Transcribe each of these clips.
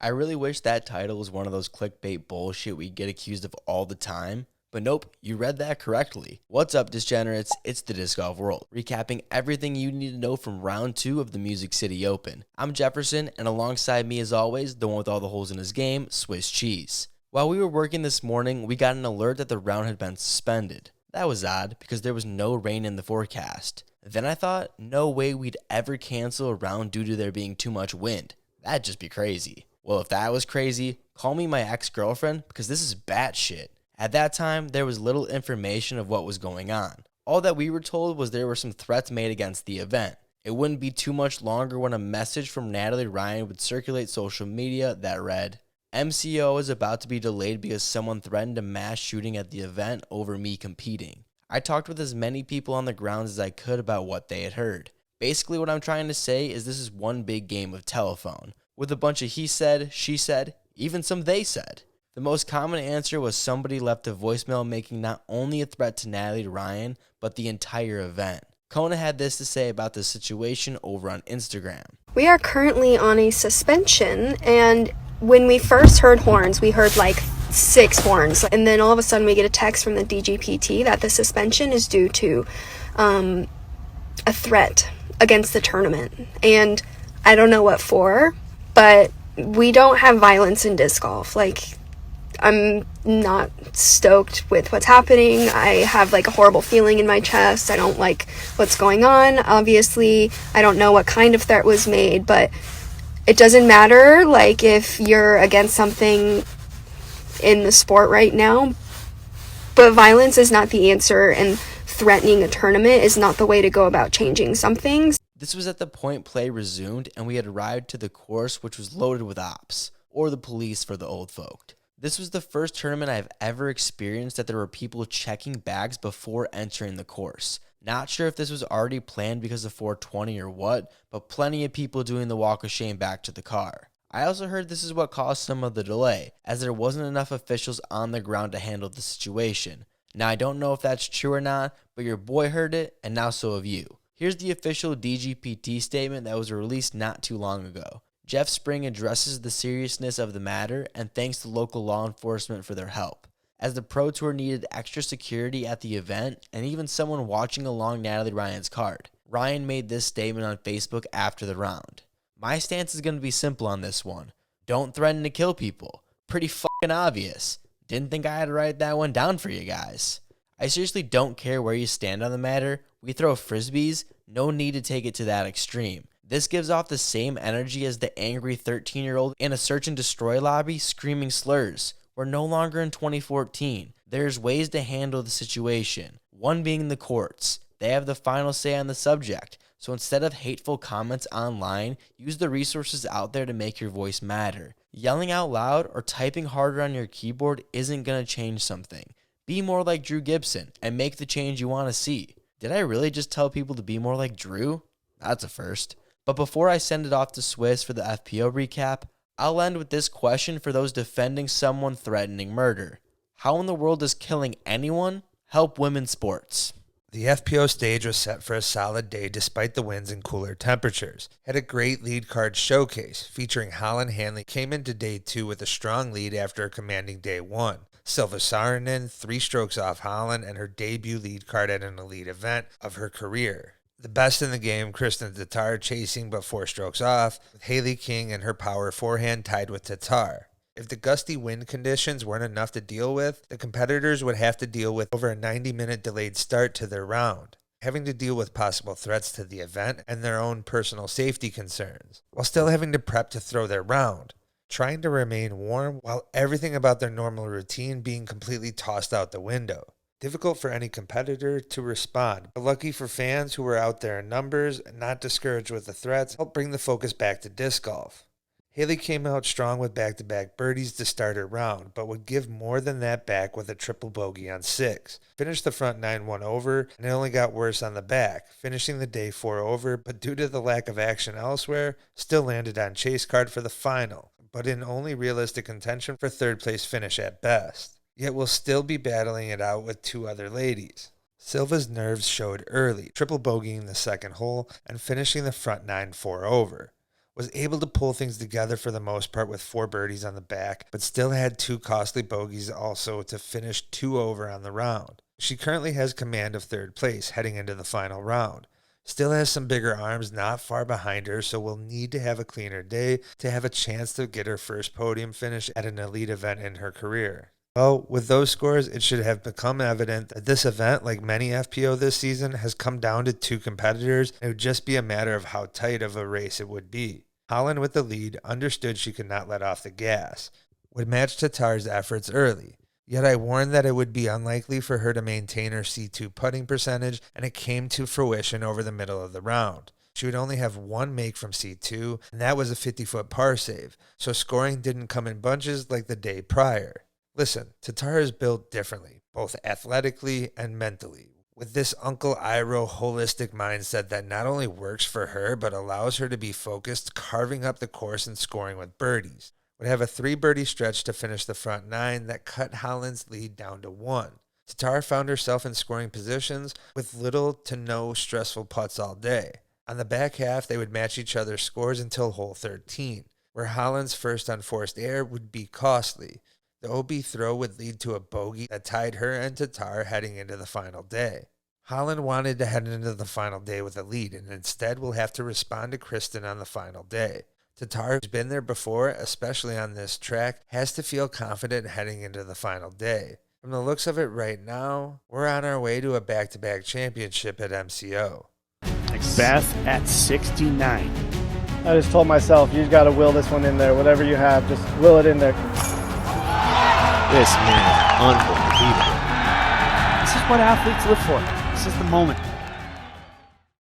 I really wish that title was one of those clickbait bullshit we get accused of all the time. But nope, you read that correctly. What's up, Disgenerates? It's the Disc Golf World, recapping everything you need to know from round 2 of the Music City Open. I'm Jefferson, and alongside me as always, the one with all the holes in his game, Swiss Cheese. While we were working this morning, we got an alert that the round had been suspended. That was odd, because there was no rain in the forecast. Then I thought, no way we'd ever cancel a round due to there being too much wind. That'd just be crazy. Well, if that was crazy, call me my ex-girlfriend, because this is batshit. At that time, there was little information of what was going on. All that we were told was there were some threats made against the event. It wouldn't be too much longer when a message from Natalie Ryan would circulate social media that read, MCO is about to be delayed because someone threatened a mass shooting at the event over me competing. I talked with as many people on the grounds as I could about what they had heard. Basically what I'm trying to say is this is one big game of telephone, with a bunch of he said, she said, even some they said. The most common answer was somebody left a voicemail making not only a threat to Natalie Ryan, but the entire event. Kona had this to say about the situation over on Instagram. We are currently on a suspension, and when we first heard horns, we heard like 6 horns, and then all of a sudden we get a text from the DGPT that the suspension is due to a threat against the tournament. And I don't know what for, but we don't have violence in disc golf. I'm not stoked with what's happening. I have a horrible feeling in my chest. I don't like what's going on. Obviously, I don't know what kind of threat was made, but it doesn't matter if you're against something in the sport right now. But violence is not the answer, and threatening a tournament is not the way to go about changing something. This was at the point play resumed and we had arrived to the course, which was loaded with ops, or the police for the old folk. This was the first tournament I've ever experienced that there were people checking bags before entering the course. Not sure if this was already planned because of 420 or what, but plenty of people doing the walk of shame back to the car. I also heard this is what caused some of the delay, as there wasn't enough officials on the ground to handle the situation. Now I don't know if that's true or not, but your boy heard it, and now so have you. Here's the official DGPT statement that was released not too long ago. Jeff Spring addresses the seriousness of the matter and thanks the local law enforcement for their help, as the Pro Tour needed extra security at the event and even someone watching along Natalie Ryan's card. Ryan made this statement on Facebook after the round. My stance is going to be simple on this one. Don't threaten to kill people. Pretty fucking obvious. Didn't think I had to write that one down for you guys. I seriously don't care where you stand on the matter. We throw frisbees, no need to take it to that extreme. This gives off the same energy as the angry 13-year-old in a search and destroy lobby screaming slurs. We're no longer in 2014. There's ways to handle the situation. One being the courts. They have the final say on the subject. So instead of hateful comments online, use the resources out there to make your voice matter. Yelling out loud or typing harder on your keyboard isn't going to change something. Be more like Drew Gibson and make the change you want to see. Did I really just tell people to be more like Drew? That's a first. But before I send it off to Swiss for the FPO recap, I'll end with this question for those defending someone threatening murder. How in the world does killing anyone help women's sports? The FPO stage was set for a solid day despite the winds and cooler temperatures. Had a great lead card showcase featuring Holland Hanley came into day 2 with a strong lead after a commanding day 1. Silva Saarinen 3 strokes off Holland and her debut lead card at an elite event of her career. The best in the game, Kristen Tatar chasing but 4 strokes off, with Haley King and her power forehand tied with Tatar. If the gusty wind conditions weren't enough to deal with, the competitors would have to deal with over a 90-minute delayed start to their round, having to deal with possible threats to the event and their own personal safety concerns, while still having to prep to throw their round, trying to remain warm while everything about their normal routine being completely tossed out the window. Difficult for any competitor to respond, but lucky for fans who were out there in numbers and not discouraged with the threats, helped bring the focus back to disc golf. Haley came out strong with back-to-back birdies to start her round, but would give more than that back with a triple bogey on 6. Finished the front 9-1 over, and it only got worse on the back, finishing the day 4 over, but due to the lack of action elsewhere, still landed on chase card for the final, but in only realistic contention for 3rd place finish at best. Yet will still be battling it out with 2 other ladies. Silva's nerves showed early, triple bogeying the second hole and finishing the front 9-4 over. was able to pull things together for the most part with 4 birdies on the back, but still had 2 costly bogeys also to finish 2 over on the round. She currently has command of 3rd place heading into the final round. Still has some bigger arms not far behind her, so will need to have a cleaner day to have a chance to get her first podium finish at an elite event in her career. Well, with those scores, it should have become evident that this event, like many FPO this season, has come down to 2 competitors, and it would just be a matter of how tight of a race it would be. Holland, with the lead, understood she could not let off the gas, would match Tatar's efforts early. Yet I warned that it would be unlikely for her to maintain her C2 putting percentage, and it came to fruition over the middle of the round. She would only have 1 make from C2, and that was a 50-foot par save, so scoring didn't come in bunches like the day prior. Listen, Tatar is built differently, both athletically and mentally, with this Uncle Iroh holistic mindset that not only works for her, but allows her to be focused, carving up the course and scoring with birdies. Would have a 3 birdie stretch to finish the front 9 that cut Holland's lead down to 1. Tatar found herself in scoring positions with little to no stressful putts all day. On the back half, they would match each other's scores until hole 13, where Holland's first unforced error would be costly. The OB throw would lead to a bogey that tied her and Tatar heading into the final day. Holland wanted to head into the final day with a lead, and instead will have to respond to Kristen on the final day. Tatar, who's been there before, especially on this track, has to feel confident heading into the final day. From the looks of it right now, we're on our way to a back-to-back championship at MCO. Beth at 69. I just told myself, you just got to will this one in there. Whatever you have, just will it in there. This man is unbelievable. This is what athletes live for. This is the moment.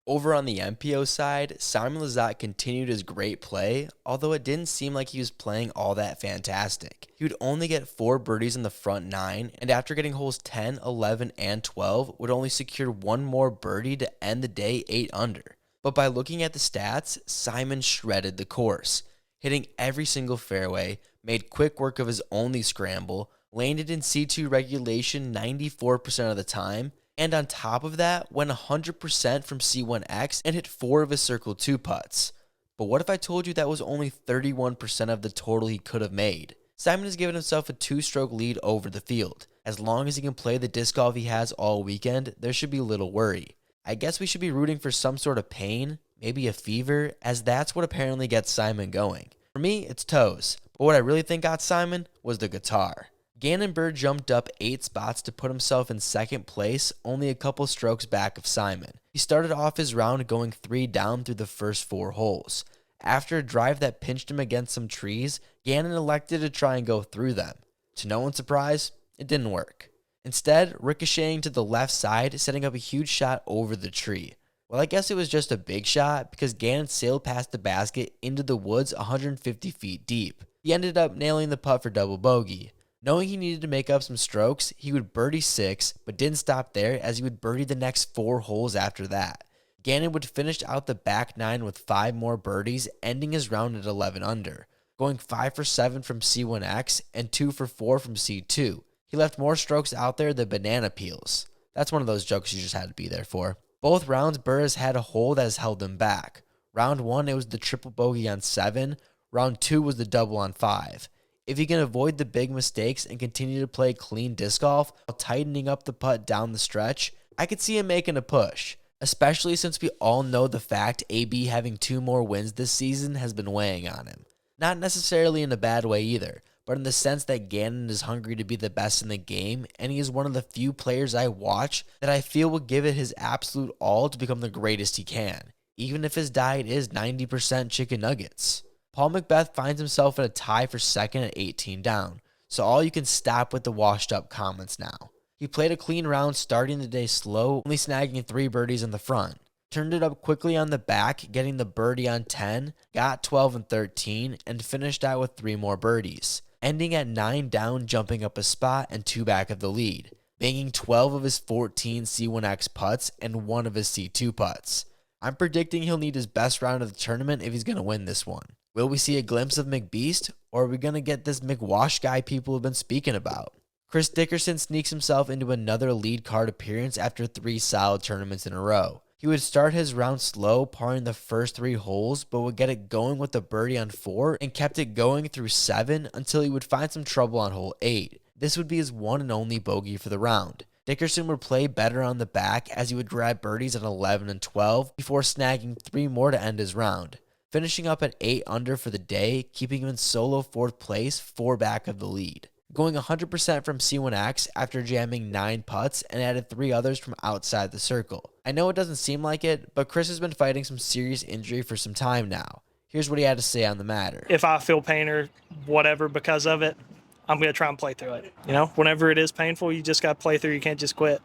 Over on the MPO side, Simon Lizotte continued his great play, although it didn't seem like he was playing all that fantastic. He would only get 4 birdies in the front 9, and after getting holes 10, 11, and 12, would only secure 1 more birdie to end the day 8 under. But by looking at the stats, Simon shredded the course, hitting every single fairway, made quick work of his only scramble, landed in C2 regulation 94% of the time, and on top of that, went 100% from C1X and hit 4 of his Circle 2 putts. But what if I told you that was only 31% of the total he could have made? Simon has given himself a 2-stroke lead over the field. As long as he can play the disc golf he has all weekend, there should be little worry. I guess we should be rooting for some sort of pain, maybe a fever, as that's what apparently gets Simon going. For me, it's toes, but what I really think got Simon was the guitar. Gannon Buhr jumped up 8 spots to put himself in 2nd place, only a couple strokes back of Simon. He started off his round going 3 down through the first 4 holes. After a drive that pinched him against some trees, Gannon elected to try and go through them. To no one's surprise, it didn't work. Instead, ricocheting to the left side, setting up a huge shot over the tree. Well, I guess it was just a big shot because Gannon sailed past the basket into the woods 150 feet deep. He ended up nailing the putt for double bogey. Knowing he needed to make up some strokes, he would birdie 6, but didn't stop there as he would birdie the next 4 holes after that. Gannon would finish out the back 9 with 5 more birdies, ending his round at 11 under, going 5 for 7 from C1X and 2 for 4 from C2. He left more strokes out there than banana peels. That's one of those jokes you just had to be there for. Both rounds, Buhr has had a hole that has held him back. Round 1, it was the triple bogey on 7. Round 2 was the double on 5. If he can avoid the big mistakes and continue to play clean disc golf while tightening up the putt down the stretch, I could see him making a push, especially since we all know the fact AB having 2 more wins this season has been weighing on him. Not necessarily in a bad way either, but in the sense that Gannon is hungry to be the best in the game, and he is one of the few players I watch that I feel will give it his absolute all to become the greatest he can, even if his diet is 90% chicken nuggets. Paul McBeth finds himself in a tie for 2nd at 18 down, so all you can stop with the washed up comments now. He played a clean round starting the day slow, only snagging 3 birdies in the front. Turned it up quickly on the back, getting the birdie on 10, got 12 and 13, and finished out with 3 more birdies, ending at 9 down, jumping up a spot and 2 back of the lead, banging 12 of his 14 C1X putts and 1 of his C2 putts. I'm predicting he'll need his best round of the tournament if he's going to win this one. Will we see a glimpse of McBeast, or are we going to get this McWash guy people have been speaking about? Chris Dickerson sneaks himself into another lead card appearance after 3 solid tournaments in a row. He would start his round slow, parring the first 3 holes, but would get it going with a birdie on 4 and kept it going through 7 until he would find some trouble on hole 8. This would be his one and only bogey for the round. Dickerson would play better on the back as he would grab birdies at 11 and 12 before snagging 3 more to end his round, finishing up at 8 under for the day, keeping him in solo 4th place, 4 back of the lead. Going 100% from C1X after jamming 9 putts and added 3 others from outside the circle. I know it doesn't seem like it, but Chris has been fighting some serious injury for some time now. Here's what he had to say on the matter. If I feel pain or whatever because of it, I'm going to try and play through it. You know, whenever it is painful, you just got to play through. You can't just quit.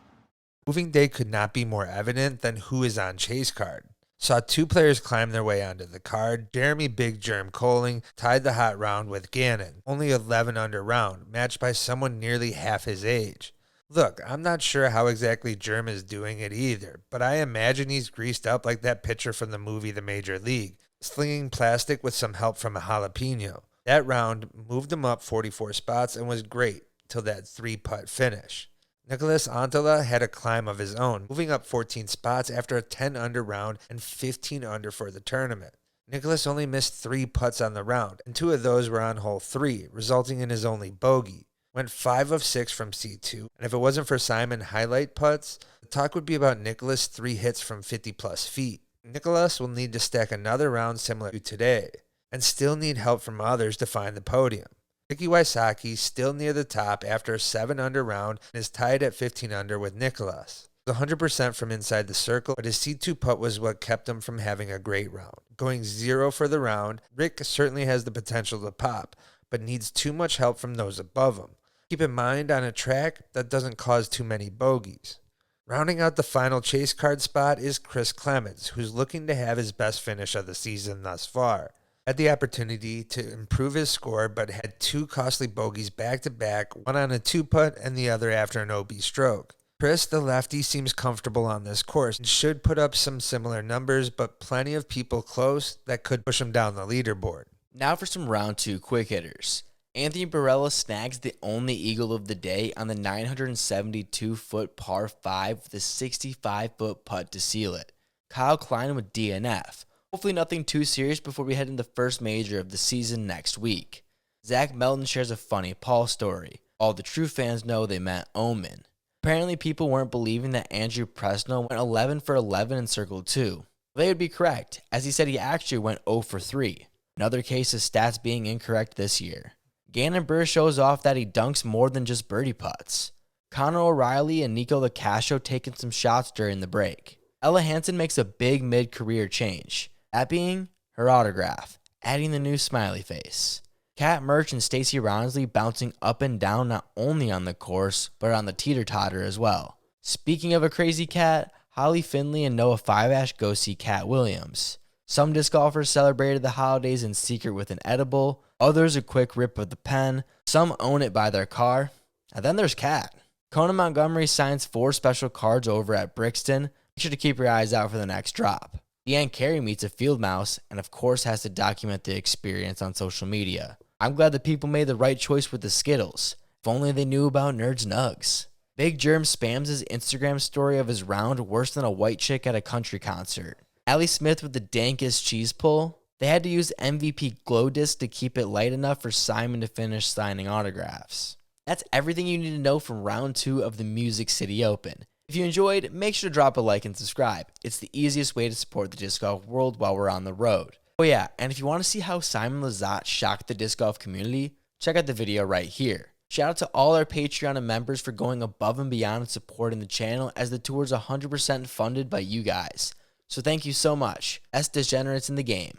Moving day could not be more evident than who is on chase card. Saw 2 players climb their way onto the card. Jeremy Big Germ Coling tied the hot round with Gannon, only 11 under round, matched by someone nearly half his age. Look, I'm not sure how exactly Germ is doing it either, but I imagine he's greased up like that pitcher from the movie The Major League, slinging plastic with some help from a jalapeno. That round moved him up 44 spots and was great till that 3-putt finish. Nicholas Antala had a climb of his own, moving up 14 spots after a 10 under round and 15 under for the tournament. Nicholas only missed 3 putts on the round, and 2 of those were on hole 3, resulting in his only bogey. Went 5 of 6 from C2, and if it wasn't for Simon highlight putts, the talk would be about Nicholas' 3 hits from 50 plus feet. Nicholas will need to stack another round similar to today, and still need help from others to find the podium. Ricky Wysocki still near the top after a 7 under round and is tied at 15 under with Nicholas. 100% from inside the circle, but his C2 putt was what kept him from having a great round. Going 0 for the round, Rick certainly has the potential to pop, but needs too much help from those above him. Keep in mind on a track that doesn't cause too many bogeys. Rounding out the final chase card spot is Chris Clemens, who's looking to have his best finish of the season thus far. Had the opportunity to improve his score, but had 2 costly bogeys back-to-back, one on a 2-putt and the other after an OB stroke. Chris, the lefty, seems comfortable on this course and should put up some similar numbers, but plenty of people close that could push him down the leaderboard. Now for some round 2 quick hitters. Anthony Barella snags the only eagle of the day on the 972-foot par 5 with a 65-foot putt to seal it. Kyle Klein with DNF. Hopefully nothing too serious before we head into the first major of the season next week. Zach Melton shares a funny Paul story. All the true fans know they meant Omen. Apparently people weren't believing that Andrew Presno went 11 for 11 in Circle 2. They would be correct, as he said he actually went 0 for 3. Another case of stats being incorrect this year. Gannon Burr shows off that he dunks more than just birdie putts. Connor O'Reilly and Nico LaCascio taking some shots during the break. Ella Hansen makes a big mid-career change. That being her autograph, adding the new smiley face. Kat Murch and Stacey Ronsley bouncing up and down not only on the course, but on the teeter-totter as well. Speaking of a crazy cat, Holly Finley and Noah Fiveash go see Cat Williams. Some disc golfers celebrated the holidays in secret with an edible, others a quick rip of the pen, some own it by their car, and then there's Cat. Conan Montgomery signs 4 special cards over at Brixton. Make sure to keep your eyes out for the next drop. Deanne Carey meets a field mouse and of course has to document the experience on social media. I'm glad the people made the right choice with the Skittles. If only they knew about Nerds Nugs. Big Germ spams his Instagram story of his round worse than a white chick at a country concert. Allie Smith with the dankest cheese pull. They had to use MVP glow disc to keep it light enough for Simon to finish signing autographs. That's everything you need to know from round 2 of the Music City Open. If you enjoyed, make sure to drop a like and subscribe. It's the easiest way to support the disc golf world while we're on the road. Oh yeah, and if you want to see how Simon Lizotte shocked the disc golf community, check out the video right here. Shout out to all our Patreon members for going above and beyond and supporting the channel, as the tour is 100% funded by you guys. So thank you so much. S Degenerates in the game.